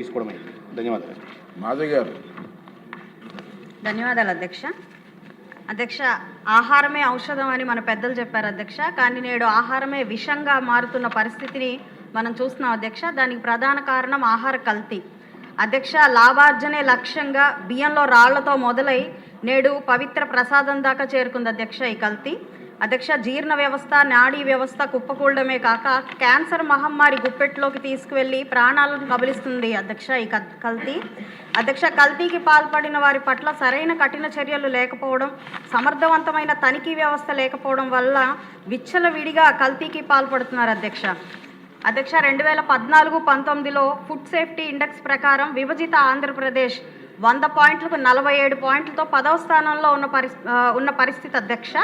తీసుకోవడమైంది. ధన్యవాదాలు. మాధవ్ గారు. ధన్యవాదాలు అధ్యక్ష. అధ్యక్ష, ఆహారమే ఔషధం అని మన పెద్దలు చెప్పారు అధ్యక్ష. కానీ నేడు ఆహారమే విషంగా మారుతున్న పరిస్థితిని మనం చూస్తున్నాం అధ్యక్ష. దానికి ప్రధాన కారణం ఆహార కల్తీ అధ్యక్ష. లాభార్జనే లక్ష్యంగా బియ్యంలో రాళ్లతో మొదలై నేడు పవిత్ర ప్రసాదం దాకా చేరుకుంది అధ్యక్ష ఈ కల్తీ. అధ్యక్ష, జీర్ణ వ్యవస్థ, నాడీ వ్యవస్థ కుప్పకూడమే కాక క్యాన్సర్ మహమ్మారి గుప్పెట్లోకి తీసుకువెళ్ళి ప్రాణాలను కబలిస్తుంది అధ్యక్ష ఈ కల్తీ. అధ్యక్ష, కల్తీకి పాల్పడిన వారి పట్ల సరైన కఠిన చర్యలు లేకపోవడం, సమర్థవంతమైన తనిఖీ వ్యవస్థ లేకపోవడం వల్ల విచ్చలవిడిగా కల్తీకి పాల్పడుతున్నారు అధ్యక్ష. అధ్యక్ష, 2014-19లో ఫుడ్ సేఫ్టీ ఇండెక్స్ ప్రకారం విభజిత ఆంధ్రప్రదేశ్ 100 పాయింట్లకు 47 పాయింట్లతో 10వ స్థానంలో ఉన్న పరిస్థితి అధ్యక్ష.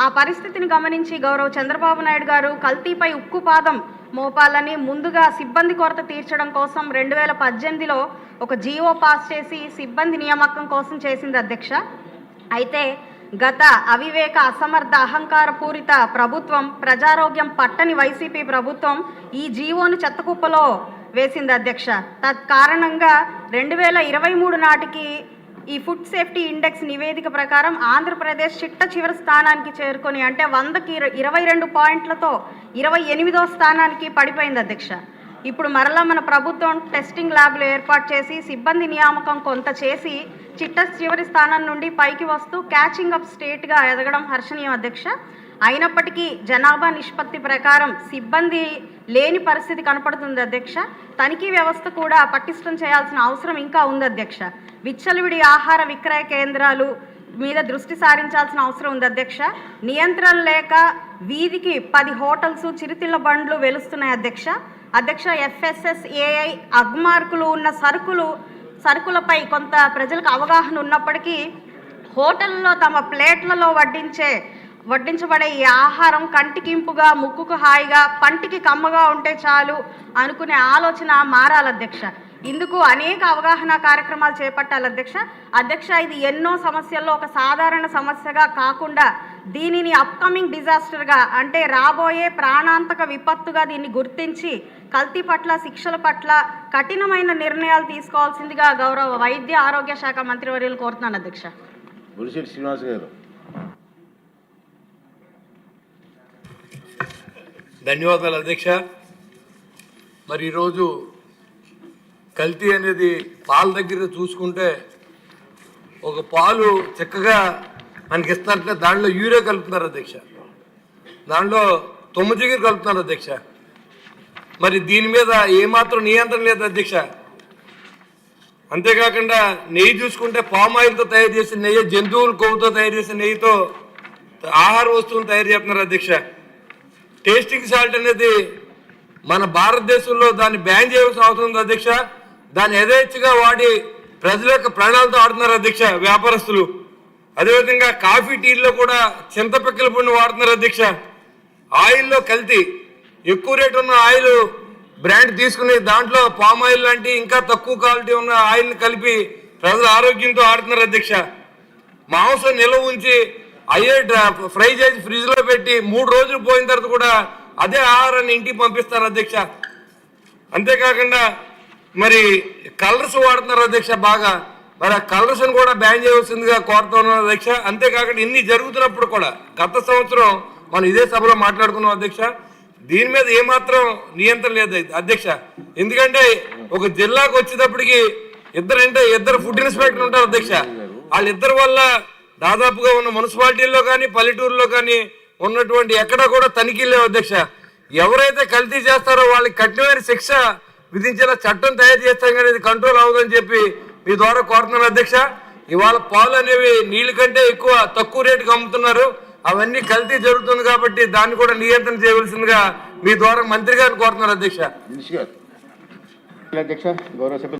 ఆ పరిస్థితిని గమనించి గౌరవ చంద్రబాబు నాయుడు గారు కల్తీపై ఉక్కుపాదం మోపాలని ముందుగా సిబ్బంది కొరత తీర్చడం కోసం 2018లో ఒక జీవో పాస్ చేసి సిబ్బంది నియామకం కోసం చేసింది అధ్యక్ష. అయితే గత అవివేక, అసమర్థ, అహంకార పూరిత ప్రభుత్వం, ప్రజారోగ్యం పట్టని వైసీపీ ప్రభుత్వం ఈ జీవోను చెత్తకుప్పలో వేసింది అధ్యక్ష. తత్కారణంగా 2023 నాటికి ఈ ఫుడ్ సేఫ్టీ ఇండెక్స్ నివేదిక ప్రకారం ఆంధ్రప్రదేశ్ చిట్ట చివరి స్థానానికి చేరుకొని, అంటే 100కి 22 పాయింట్లతో 28వ స్థానానికి పడిపోయింది అధ్యక్ష. ఇప్పుడు మరలా మన ప్రభుత్వం టెస్టింగ్ ల్యాబ్లు ఏర్పాటు చేసి సిబ్బంది నియామకం కొంత చేసి చిట్ట చివరి స్థానం నుండి పైకి వస్తూ క్యాచింగ్ అప్ స్టేట్గా ఎదగడం హర్షణీయం అధ్యక్ష. అయినప్పటికీ జనాభా నిష్పత్తి ప్రకారం సిబ్బంది లేని పరిస్థితి కనపడుతుంది అధ్యక్ష. తనిఖీ వ్యవస్థ కూడా పటిష్టం చేయాల్సిన అవసరం ఇంకా ఉంది అధ్యక్ష. విచ్చలవిడి ఆహార విక్రయ కేంద్రాలు మీద దృష్టి సారించాల్సిన అవసరం ఉంది అధ్యక్ష. నియంత్రణ లేక వీధికి 10 హోటల్స్, చిరుతిళ్ళ బండ్లు వెలుస్తున్నాయి అధ్యక్ష. FSSAI అగ్మార్కులు ఉన్న సరుకులపై కొంత ప్రజలకు అవగాహన ఉన్నప్పటికీ హోటల్లో తమ ప్లేట్లలో వడ్డించబడే ఈ ఆహారం కంటికింపుగా, ముక్కుకు హాయిగా, పంటికి కమ్మగా ఉంటే చాలు అనుకునే ఆలోచన మారాలి అధ్యక్ష. ఇందుకు అనేక అవగాహన కార్యక్రమాలు చేపట్టాలి అధ్యక్ష. ఇది ఎన్నో సమస్యల్లో ఒక సాధారణ సమస్యగా కాకుండా దీనిని అప్కమింగ్ డిజాస్టర్గా, అంటే రాబోయే ప్రాణాంతక విపత్తుగా దీన్ని గుర్తించి కల్తీ పట్ల, శిక్షల పట్ల కఠినమైన నిర్ణయాలు తీసుకోవాల్సిందిగా గౌరవ వైద్య ఆరోగ్య శాఖ మంత్రివర్యులు కోరుతున్నాను అధ్యక్ష. బొలిశెట్టి శ్రీనివాస్ గారు. ధన్యవాదాలు అధ్యక్ష. మరి ఈరోజు కల్తీ అనేది పాల దగ్గర చూసుకుంటే, ఒక పాలు చక్కగా మనకి ఇస్తారంటే దాంట్లో యూరియా కలుపుతున్నారు అధ్యక్ష, దాంట్లో జిగురు కలుపుతున్నారు అధ్యక్ష. మరి దీని మీద ఏమాత్రం నియంత్రణ లేదు అధ్యక్ష. అంతేకాకుండా నెయ్యి చూసుకుంటే పామ్ ఆయిల్తో తయారు చేసిన నెయ్యి, జంతువుల కొవ్వుతో తయారు చేసిన నెయ్యితో ఆహార వస్తువులు తయారు చేస్తున్నారు అధ్యక్ష. టేస్టింగ్ సాల్ట్ అనేది మన భారతదేశంలో దాన్ని బ్యాన్ చేయాల్సిన అవసరం ఉంది అధ్యక్ష. దాన్ని యథేచ్ఛగా వాడి ప్రజల యొక్క ప్రాణాలతో ఆడుతున్నారు అధ్యక్ష వ్యాపారస్తులు. అదేవిధంగా కాఫీ, టీల్లో కూడా చింతపిక్కల పొడిని వాడుతున్నారు అధ్యక్ష. ఆయిల్లో కల్తీ, ఎక్కువ రేటు ఉన్న ఆయిల్ బ్రాండ్ తీసుకుని దాంట్లో పామ్ ఆయిల్ లాంటి ఇంకా తక్కువ క్వాలిటీ ఉన్న ఆయిల్ని కలిపి ప్రజల ఆరోగ్యంతో ఆడుతున్నారు అధ్యక్ష. మాంసం నిల్వ ఉంచి ఫ్రై చేసి ఫ్రిడ్జ్లో పెట్టి 3 రోజులు పోయిన తర్వాత కూడా అదే ఆహారాన్ని ఇంటికి పంపిస్తారు అధ్యక్ష. అంతేకాకుండా మరి కలర్స్ వాడుతున్నారు అధ్యక్ష బాగా. మరి ఆ కలర్స్ని కూడా బ్యాన్ చేయవలసిందిగా కోరుతున్నారు అధ్యక్ష. అంతేకాకుండా ఇన్ని జరుగుతున్నప్పుడు కూడా గత సంవత్సరం మనం ఇదే సభలో మాట్లాడుకున్నాం అధ్యక్ష. దీని మీద ఏమాత్రం నియంత్రణ లేదు అధ్యక్ష. ఎందుకంటే ఒక జిల్లాకు వచ్చేటప్పటికి ఇద్దరు ఫుడ్ ఇన్స్పెక్టర్లు ఉంటారు అధ్యక్ష. వాళ్ళిద్దరి వల్ల దాదాపుగా ఉన్న మున్సిపాలిటీల్లో కానీ పల్లెటూరులో కానీ ఉన్నటువంటి ఎక్కడా కూడా తనిఖీలు లేవు అధ్యక్ష. ఎవరైతే కల్తీ చేస్తారో వాళ్ళకి కఠినమైన శిక్ష విధించేలా చట్టం తయారు చేస్తాం కానీ ఇది కంట్రోల్ అవ్వదని చెప్పి మీ ద్వారా కోరుతున్నాను అధ్యక్ష. ఇవాళ పాలు అనేవి నీళ్ళ కంటే తక్కువ రేటుకి అమ్ముతున్నారు. అవన్నీ కల్తీ జరుగుతుంది కాబట్టి దాన్ని కూడా నియంత్రణ చేయవలసిందిగా మీ ద్వారా మంత్రి గారిని కోరుతున్నారు అధ్యక్ష. అధ్యక్ష, గౌరవ సభ్యులు